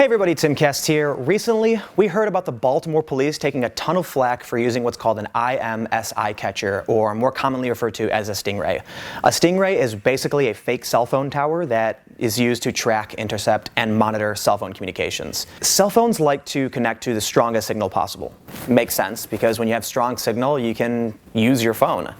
Hey everybody, Tim Cast here. Recently, we heard about the Baltimore police taking a ton of flack for using what's called an IMSI catcher, or more commonly referred to as a Stingray. A Stingray is basically a fake cell phone tower that is used to track, intercept, and monitor cell phone communications. Cell phones like to connect to the strongest signal possible. Makes sense, because when you have strong signal, you can use your phone.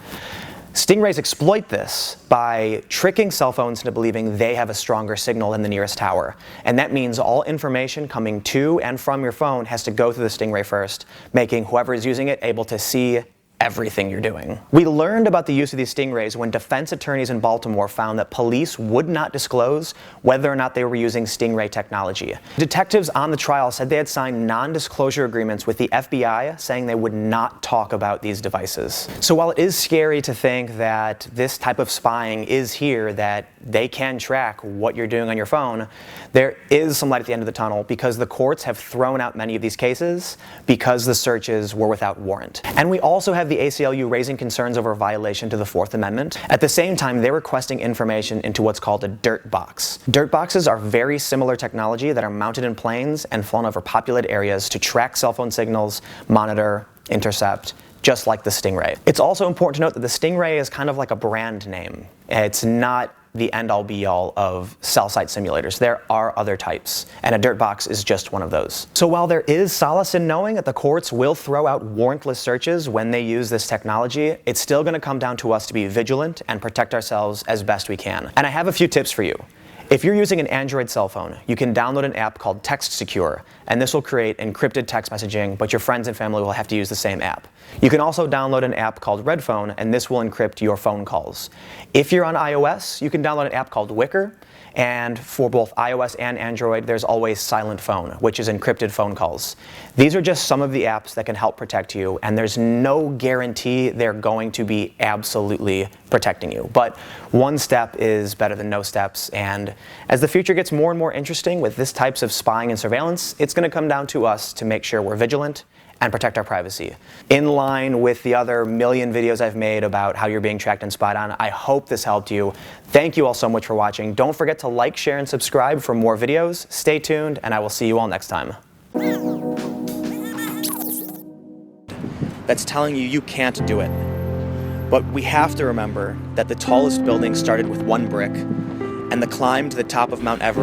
Stingrays exploit this by tricking cell phones into believing they have a stronger signal than the nearest tower. And that means all information coming to and from your phone has to go through the Stingray first, making whoever is using it able to see everything you're doing. We learned about the use of these Stingrays when defense attorneys in Baltimore found that police would not disclose whether or not they were using Stingray technology. Detectives on the trial said they had signed non-disclosure agreements with the FBI saying they would not talk about these devices. So while it is scary to think that this type of spying is here, that they can track what you're doing on your phone, there is some light at the end of the tunnel because the courts have thrown out many of these cases because the searches were without warrant. And we also have the ACLU raising concerns over violation to the Fourth Amendment. At the same time, they're requesting information into what's called a dirt box. Dirt boxes are very similar technology that are mounted in planes and flown over populated areas to track cell phone signals, monitor, intercept, just like the Stingray. It's also important to note that the Stingray is kind of like a brand name. It's not the end-all be-all of cell site simulators. There are other types, and a dirt box is just one of those. So while there is solace in knowing that the courts will throw out warrantless searches when they use this technology, it's still going to come down to us to be vigilant and protect ourselves as best we can. And I have a few tips for you. If you're using an Android cell phone, you can download an app called Text Secure, and this will create encrypted text messaging, but your friends and family will have to use the same app. You can also download an app called Red Phone, and this will encrypt your phone calls. If you're on iOS, you can download an app called Wicker, and for both iOS and Android, there's always Silent Phone, which is encrypted phone calls. These are just some of the apps that can help protect you, and there's no guarantee they're going to be absolutely protecting you. But one step is better than no steps, and as the future gets more and more interesting with this types of spying and surveillance, it's going to come down to us to make sure we're vigilant and protect our privacy. In line with the other million videos I've made about how you're being tracked and spied on, I hope this helped you. Thank you all so much for watching. Don't forget to like, share, and subscribe for more videos. Stay tuned, and I will see you all next time. That's telling you can't do it. But we have to remember that the tallest building started with one brick, and the climb to the top of Mount Everest